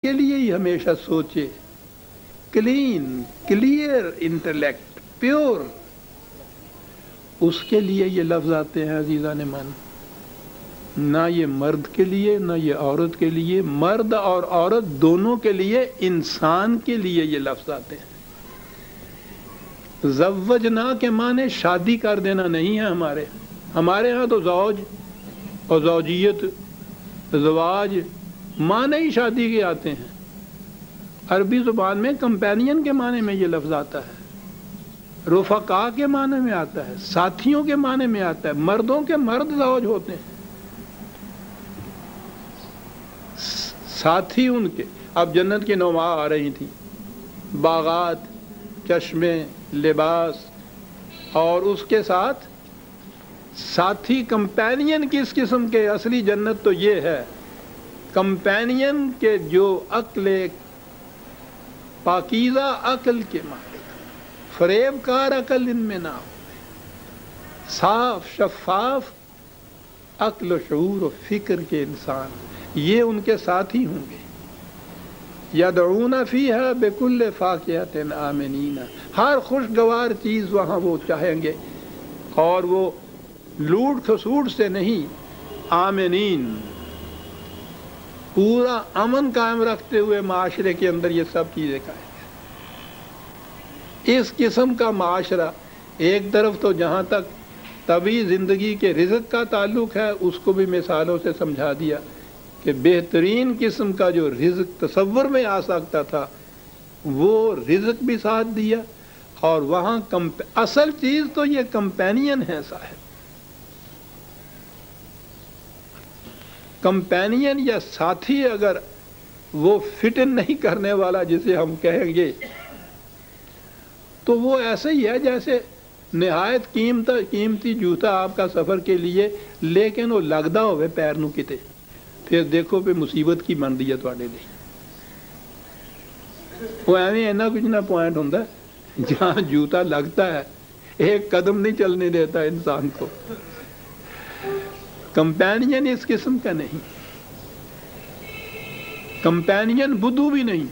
کے لیے ہی ہمیشہ سوچے، کلین کلیئر انٹلیکٹ پیور، اس کے لیے یہ لفظ آتے ہیں عزیزان من، نہ یہ مرد کے لیے نہ یہ عورت کے لیے، مرد اور عورت دونوں کے لیے، انسان کے لیے یہ لفظ آتے ہیں۔ زوجنا کے معنی شادی کر دینا نہیں ہے ہمارے ہاں تو زوج اور زوجیت، زواج معنی ہی شادی کے آتے ہیں۔ عربی زبان میں کمپینین کے معنی میں یہ لفظ آتا ہے، رفقا کے معنی میں آتا ہے، ساتھیوں کے معنی میں آتا ہے، مردوں کے مرد زوج ہوتے ہیں، ساتھی ان کے۔ اب جنت کی نماں آ رہی تھیں، باغات، چشمے، لباس، اور اس کے ساتھ ساتھی کمپینین کس قسم کے؟ اصلی جنت تو یہ ہے کمپینین کے جو عقل، پاکیزہ عقل کے مالک، فریب کار عقل ان میں نہ ہو، صاف شفاف عقل و شعور و فکر کے انسان، یہ ان کے ساتھی ہوں گے۔ یدعون فیہا بکل فاکہۃ آمنین، ہر خوشگوار چیز وہاں وہ چاہیں گے، اور وہ لوٹ کھسوٹ سے نہیں، آمنین، پورا امن قائم رکھتے ہوئے معاشرے کے اندر یہ سب چیزیں کھائیں گے۔ اس قسم کا معاشرہ ایک طرف تو جہاں تک طبعی زندگی کے رزق کا تعلق ہے اس کو بھی مثالوں سے سمجھا دیا کہ بہترین قسم کا جو رزق تصور میں آ سکتا تھا وہ رزق بھی ساتھ دیا، اور وہاں اصل چیز تو یہ کمپینین ہے صاحب، کمپینین یا ساتھی اگر وہ فٹ نہیں کرنے والا جسے ہم کہیں گے تو وہ ایسے ہی ہے جیسے نہایت قیمتی جوتا آپ کا سفر کے لیے، لیکن وہ لگدا ہوئے پیر نو کتے، پھر دیکھو پہ مصیبت کی بن دی ہے تواڈے لئی۔ وہ ایویں اینا کچھ نہ پوائنٹ ہوندا جہاں جوتا لگتا ہے، ایک قدم نہیں چلنے دیتا انسان کو۔ کمپینین اس قسم کا نہیں، کمپینین بدو بھی نہیں۔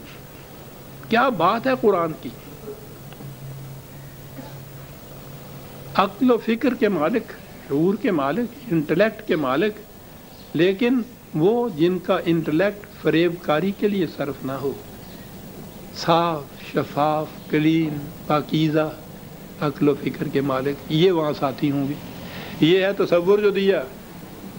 کیا بات ہے قرآن کی، عقل و فکر کے مالک، شعور کے مالک، انٹلیکٹ کے مالک، لیکن وہ جن کا انٹلیکٹ فریب کاری کے لیے صرف نہ ہو، صاف شفاف کلین پاکیزہ عقل و فکر کے مالک، یہ وہاں ساتھی ہوں گے۔ یہ ہے تصور جو دیا،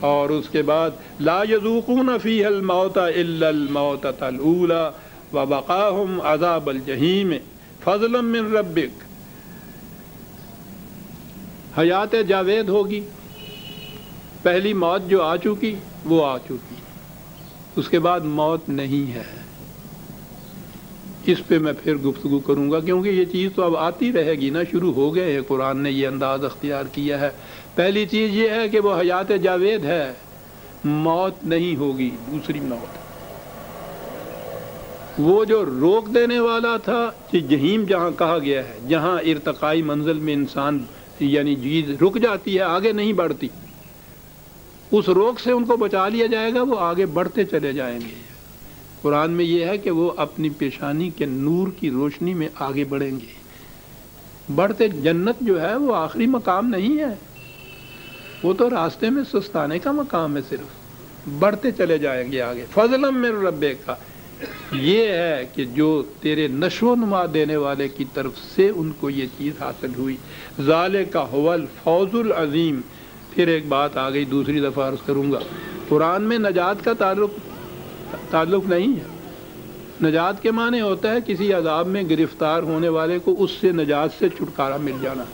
اور اس کے بعد لا یذوقون فیہا الموت الا الموتۃ الاولی وبقاہم عذاب الجحیم فضلا من ربک۔ حیات جاوید ہوگی، پہلی موت جو آ چکی وہ آ چکی، اس کے بعد موت نہیں ہے۔ اس پہ میں پھر گفتگو کروں گا کیونکہ یہ چیز تو اب آتی رہے گی نا، شروع ہو گئے ہیں، قرآن نے یہ انداز اختیار کیا ہے۔ پہلی چیز یہ ہے کہ وہ حیات جاوید ہے، موت نہیں ہوگی، دوسری موت۔ وہ جو روک دینے والا تھا کہ جہیم جہاں کہا گیا ہے، جہاں ارتقائی منزل میں انسان یعنی چیز رک جاتی ہے، آگے نہیں بڑھتی، اس روک سے ان کو بچا لیا جائے گا، وہ آگے بڑھتے چلے جائیں گے۔ قرآن میں یہ ہے کہ وہ اپنی پیشانی کے نور کی روشنی میں آگے بڑھیں گے، بڑھتے۔ جنت جو ہے وہ آخری مقام نہیں ہے، وہ تو راستے میں سستانے کا مقام ہے، صرف بڑھتے چلے جائیں گے آگے۔ فضلا من ربک کا یہ ہے کہ جو تیرے نشو و نما دینے والے کی طرف سے ان کو یہ چیز حاصل ہوئی۔ ذالک هو الفوز العظیم۔ پھر ایک بات آ گئی، دوسری دفعہ عرض کروں گا، قرآن میں نجات کا تعلق نہیں ہے۔ نجات کے معنی ہوتا ہے کسی عذاب میں گرفتار ہونے والے کو اس سے نجات سے چھٹکارا مل جانا،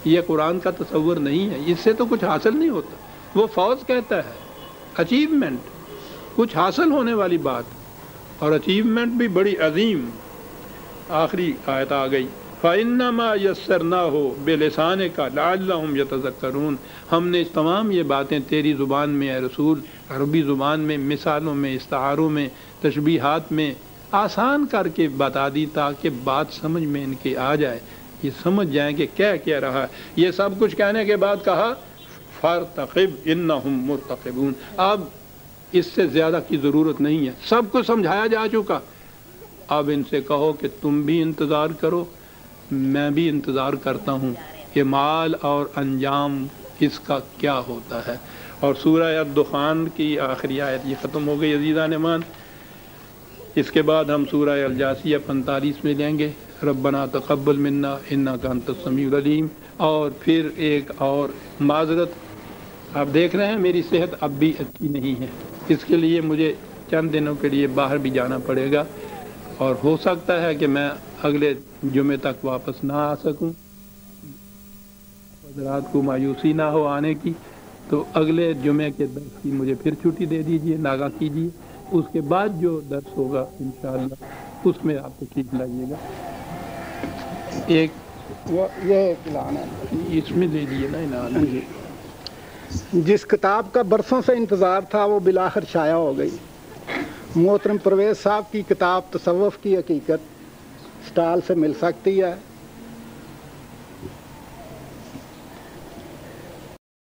یہ قرآن کا تصور نہیں ہے، اس سے تو کچھ حاصل نہیں ہوتا۔ وہ فوز کہتا ہے، اچیومنٹ، کچھ حاصل ہونے والی بات، اور اچیومنٹ بھی بڑی عظیم۔ آخری آیت آ گئی، فَإِنَّمَا يَسَّرْنَاهُ بِلِسَانِكَ لَعَلَّهُمْ يَتَذَكَّرُونَ۔ ہم نے تمام یہ باتیں تیری زبان میں اے رسول، عربی زبان میں، مثالوں میں، استعاروں میں، تشبیہات میں آسان کر کے بتا دی تاکہ بات سمجھ میں ان کے آ جائے، یہ سمجھ جائیں کہ کیا رہا ہے۔ یہ سب کچھ کہنے کے بعد کہا فَارْتَقِبْ إِنَّهُمْ مُرْتَقِبُونَ۔ اب اس سے زیادہ کی ضرورت نہیں ہے، سب کو سمجھایا جا چکا۔ اب ان سے کہو کہ تم بھی انتظار کرو، میں بھی انتظار کرتا ہوں کہ مال اور انجام اس کا کیا ہوتا ہے۔ اور سورہ الدخان کی آخری آیت یہ ختم ہو گئی عزیزان مان۔ اس کے بعد ہم سورہ الجاثیہ 45 میں لیں گے، ربنا تقبل منا انک انت السمیع العلیم۔ اور پھر ایک اور معذرت، آپ دیکھ رہے ہیں میری صحت اب بھی اچھی نہیں ہے، اس کے لیے مجھے چند دنوں کے لیے باہر بھی جانا پڑے گا، اور ہو سکتا ہے کہ میں اگلے جمعے تک واپس نہ آ سکوں۔ حضرات کو مایوسی نہ ہو آنے کی، تو اگلے جمعے کے درس کی مجھے پھر چھٹی دے دیجیے، ناغہ کیجیے۔ اس کے بعد جو درس ہوگا انشاءاللہ اس میں آپ تشریف لائیے گا۔ ایک یہ اعلان ہے، اس میں دے دیے نا انعام۔ جس کتاب کا برسوں سے انتظار تھا وہ بالآخر شائع ہو گئی۔ محترم پرویز صاحب کی کتاب تصوف کی حقیقت سٹال سے مل سکتی ہے۔